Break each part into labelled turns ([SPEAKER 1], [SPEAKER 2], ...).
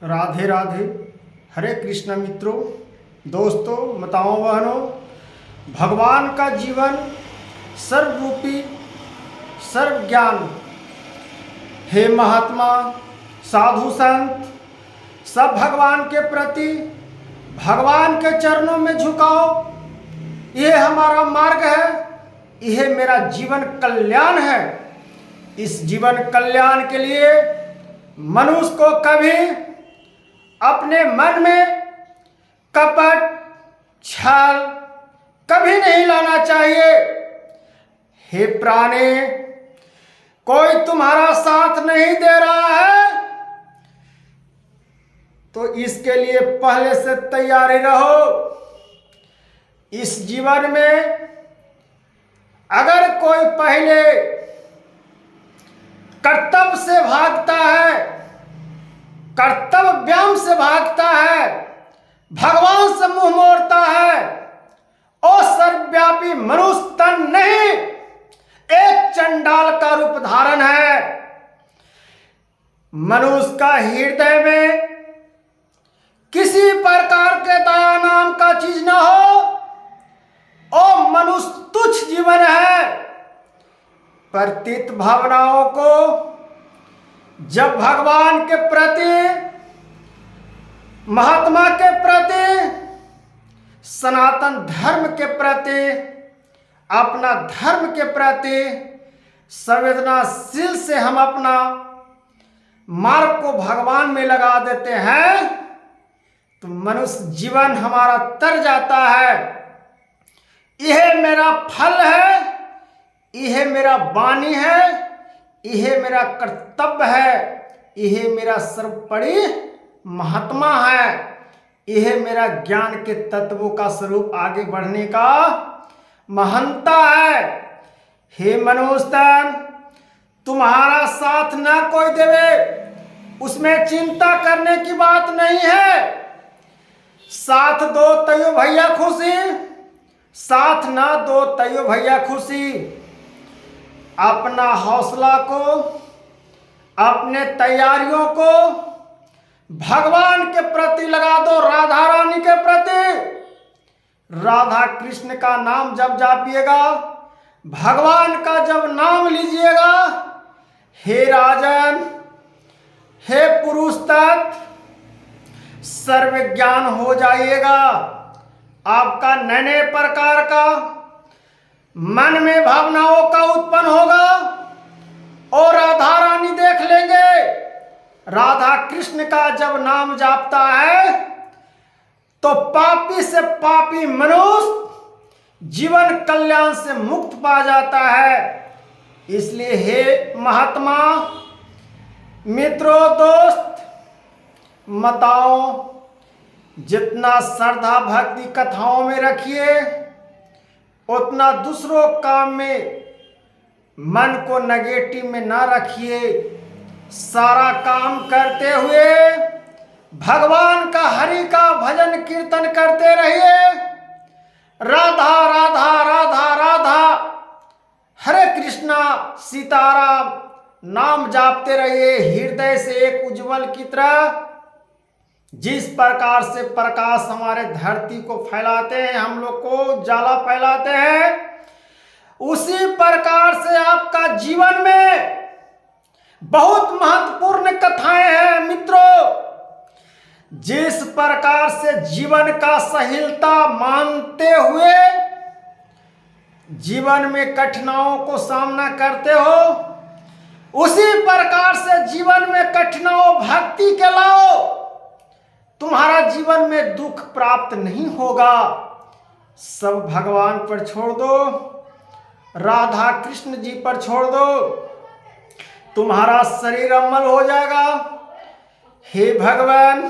[SPEAKER 1] राधे राधे। हरे कृष्ण मित्रों, दोस्तों, माताओं, बहनों, भगवान का जीवन सर्वरूपी सर्व ज्ञान। हे महात्मा, साधु संत, सब भगवान के प्रति भगवान के चरणों में झुकाओ। यह हमारा मार्ग है, यह मेरा जीवन कल्याण है। इस जीवन कल्याण के लिए मनुष्य को कभी अपने मन में कपट छल कभी नहीं लाना चाहिए। हे प्राणी, कोई तुम्हारा साथ नहीं दे रहा है तो इसके लिए पहले से तैयारी रहो। इस जीवन में अगर कोई पहले कर्तव्य से भागता है, कर्तव्य व्यायाम से भागता है, भगवान से मुंह मोड़ता है, और सर्वव्यापी मनुष्य तन नहीं, एक चंडाल का रूप धारण है। मनुष्य का हृदय में किसी प्रकार के दया नाम का चीज न हो, और मनुष्य तुच्छ जीवन है। प्रतीत भावनाओं को जब भगवान के प्रति, महात्मा के प्रति, सनातन धर्म के प्रति, अपना धर्म के प्रति संवेदनाशील से हम अपना मार्ग को भगवान में लगा देते हैं तो मनुष्य जीवन हमारा तर जाता है। यह मेरा फल है, यह मेरा वाणी है, यह मेरा कर्तव्य है, यह मेरा सर्वोपरि महात्मा है, यह मेरा ज्ञान के तत्वों का स्वरूप आगे बढ़ने का महानता है। हे मनुष्य, तुम्हारा साथ ना कोई देवे उसमें चिंता करने की बात नहीं है। साथ दो तयो भैया खुशी, साथ ना दो तयो भैया खुशी। अपना हौसला को, अपने तैयारियों को भगवान के प्रति लगा दो, राधा रानी के प्रति। राधा कृष्ण का नाम जब जापिएगा, भगवान का जब नाम लीजिएगा, हे राजन, हे पुरुष तत्व, सर्व ज्ञान हो जाइएगा। आपका नए प्रकार का मन में भावनाओं का उत्पन्न होगा और राधा रानी देख लेंगे। राधा कृष्ण का जब नाम जापता है तो पापी से पापी मनुष्य जीवन कल्याण से मुक्त पा जाता है। इसलिए हे महात्मा, मित्रों, दोस्त, माताओं, जितना श्रद्धा भक्ति कथाओं में रखिए उतना दूसरों काम में मन को नेगेटिव में ना रखिए। सारा काम करते हुए भगवान का, हरि का भजन कीर्तन करते रहिए। राधा राधा राधा राधा, हरे कृष्णा सीताराम नाम जापते रहिए। हृदय से एक उज्जवल की तरह जिस प्रकार से प्रकाश हमारे धरती को फैलाते हैं, हम लोग को जाला फैलाते हैं, उसी प्रकार से आपका जीवन में बहुत महत्वपूर्ण कथाएं हैं मित्रों। जिस प्रकार से जीवन का सहिष्णुता मानते हुए जीवन में कठिनाइयों को सामना करते हो, उसी प्रकार से जीवन में कठिनाइयों भक्ति के लाओ। तुम्हारा जीवन में दुख प्राप्त नहीं होगा। सब भगवान पर छोड़ दो, राधा कृष्ण जी पर छोड़ दो, तुम्हारा शरीर अमल हो जाएगा। हे भगवान,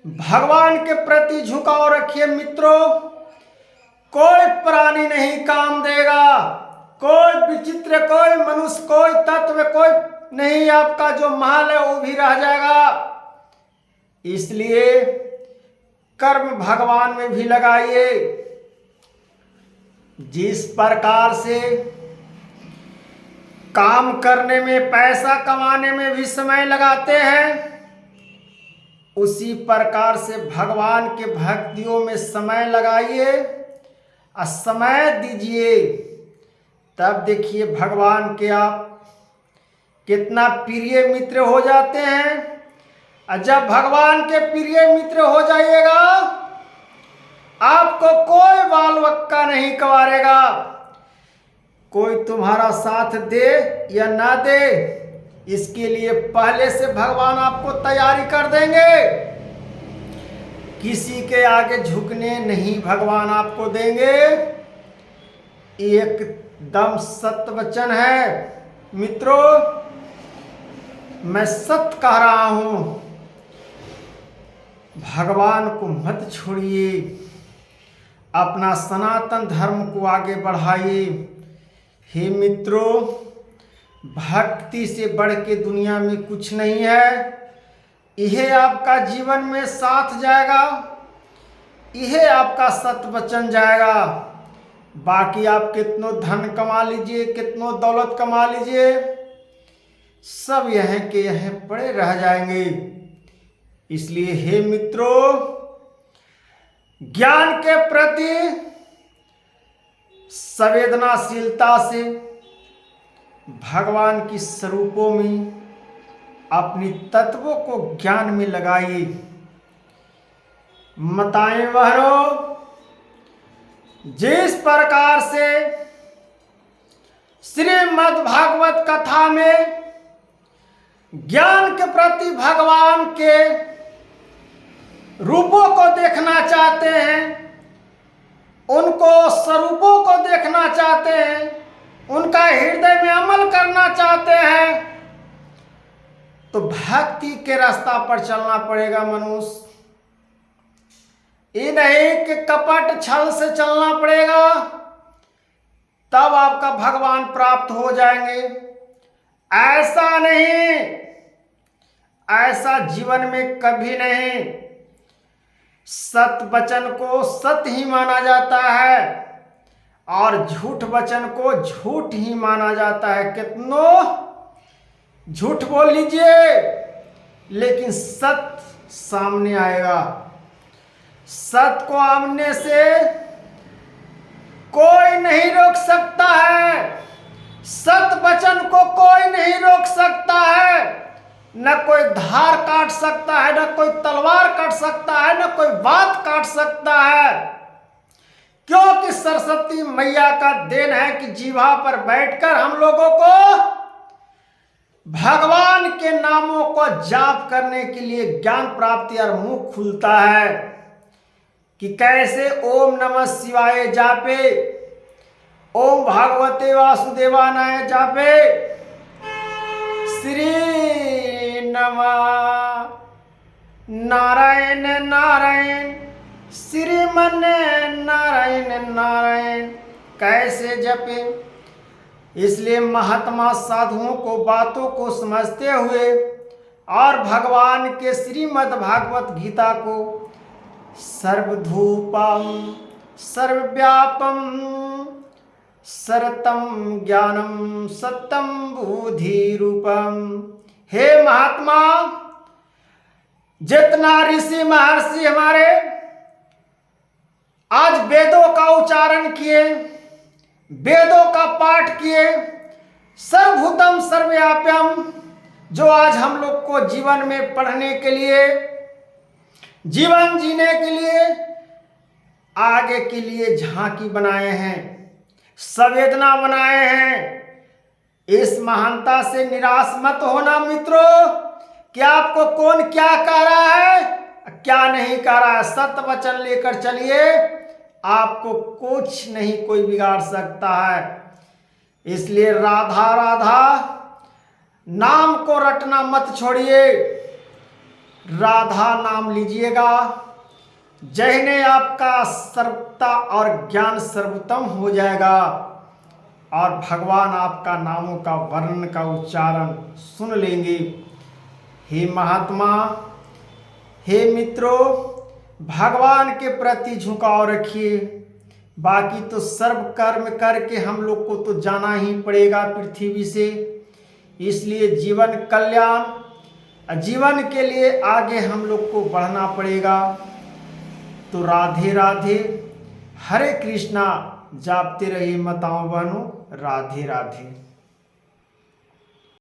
[SPEAKER 1] भगवान के प्रति झुकाव रखिए मित्रों। कोई प्राणी नहीं काम देगा, कोई विचित्र, कोई मनुष्य, कोई तत्व, कोई नहीं आपका जो महल है वो भी रह जाएगा। इसलिए कर्म भगवान में भी लगाइए। जिस प्रकार से काम करने में, पैसा कमाने में भी समय लगाते हैं, उसी प्रकार से भगवान के भक्तियों में समय लगाइए और समय दीजिए, तब देखिए भगवान के आप कितना प्रिय मित्र हो जाते हैं। और जब भगवान के प्रिय मित्र हो जाइएगा, आपको कोई बाल बक्का नहीं कवारेगा। कोई तुम्हारा साथ दे या ना दे, इसके लिए पहले से भगवान आपको तैयारी कर देंगे। किसी के आगे झुकने नहीं भगवान आपको देंगे। एकदम सत्य वचन है मित्रों, मैं सत्य कह रहा हूं। भगवान को मत छोड़िए, अपना सनातन धर्म को आगे बढ़ाइए। हे मित्रों, भक्ति से बढ़ के दुनिया में कुछ नहीं है। यह आपका जीवन में साथ जाएगा, यह आपका सत्य वचन जाएगा। बाकी आप कितनो धन कमा लीजिए, कितनो दौलत कमा लीजिए, सब यह के यह पड़े रह जाएंगे। इसलिए हे मित्रों, ज्ञान के प्रति संवेदनाशीलता से भगवान की स्वरूपों में अपनी तत्वों को ज्ञान में लगाइए। माताएं बहनों, जिस प्रकार से श्रीमद् भागवत कथा में ज्ञान के प्रति भगवान के रूपों को देखना चाहते हैं, उनको स्वरूपों को देखना चाहते हैं, उनका हृदय में अमल करना चाहते हैं, तो भक्ति के रास्ता पर चलना पड़ेगा मनुष्य। ये नहीं कि कपट छल से चलना पड़ेगा, तब आपका भगवान प्राप्त हो जाएंगे। ऐसा नहीं, ऐसा जीवन में कभी नहीं। सत्य वचन को सत्य ही माना जाता है और झूठ वचन को झूठ ही माना जाता है। कितनो झूठ बोल लीजिए, लेकिन सत्य सामने आएगा। सत्य को आमने से कोई नहीं रोक सकता है, सत्य वचन को कोई नहीं रोक सकता है। न कोई धार काट सकता है, न कोई तलवार काट सकता है, न कोई बात काट सकता है। क्योंकि सरस्वती मैया का देन है कि जीवा पर बैठकर हम लोगों को भगवान के नामों को जाप करने के लिए ज्ञान प्राप्ति और मुख खुलता है। कि कैसे ओम नमः शिवाय जापे, ओम भागवते वासुदेवानाय जापे, श्री नमः नारायण नारायण, श्रीमन नारायण नारायण कैसे जपे। इसलिए महात्मा साधुओं को बातों को समझते हुए और भगवान के श्रीमद् भागवत गीता को सर्वधूपम सर्वव्यापम सरतम ज्ञानम सत्यम बुद्धि रूपम। हे महात्मा, जितना ऋषि महर्षि हमारे आज वेदों का उच्चारण किए, वेदों का पाठ किए, सर्वभूतम सर्वव्याप्यम, जो आज हम लोग को जीवन में पढ़ने के लिए, जीवन जीने के लिए, आगे के लिए झांकी बनाए हैं, संवेदना बनाए हैं। इस महानता से निराश मत होना मित्रों कि आपको कौन क्या कह रहा है, क्या नहीं कह रहा है। सत्य वचन लेकर चलिए, आपको कुछ नहीं कोई बिगाड़ सकता है। इसलिए राधा राधा नाम को रटना मत छोड़िए, राधा नाम लीजिएगा। जहने आपका सर्वता और ज्ञान सर्वोत्तम हो जाएगा और भगवान आपका नामों का वर्णन का उच्चारण सुन लेंगे। हे महात्मा, हे मित्रों, भगवान के प्रति झुकाव रखिए। बाकी तो सर्व कर्म करके हम लोग को तो जाना ही पड़ेगा पृथ्वी से। इसलिए जीवन कल्याण जीवन के लिए आगे हम लोग को बढ़ना पड़ेगा। तो राधे राधे, हरे कृष्णा जापते रहिए माताओं बहनों, राधे राधे।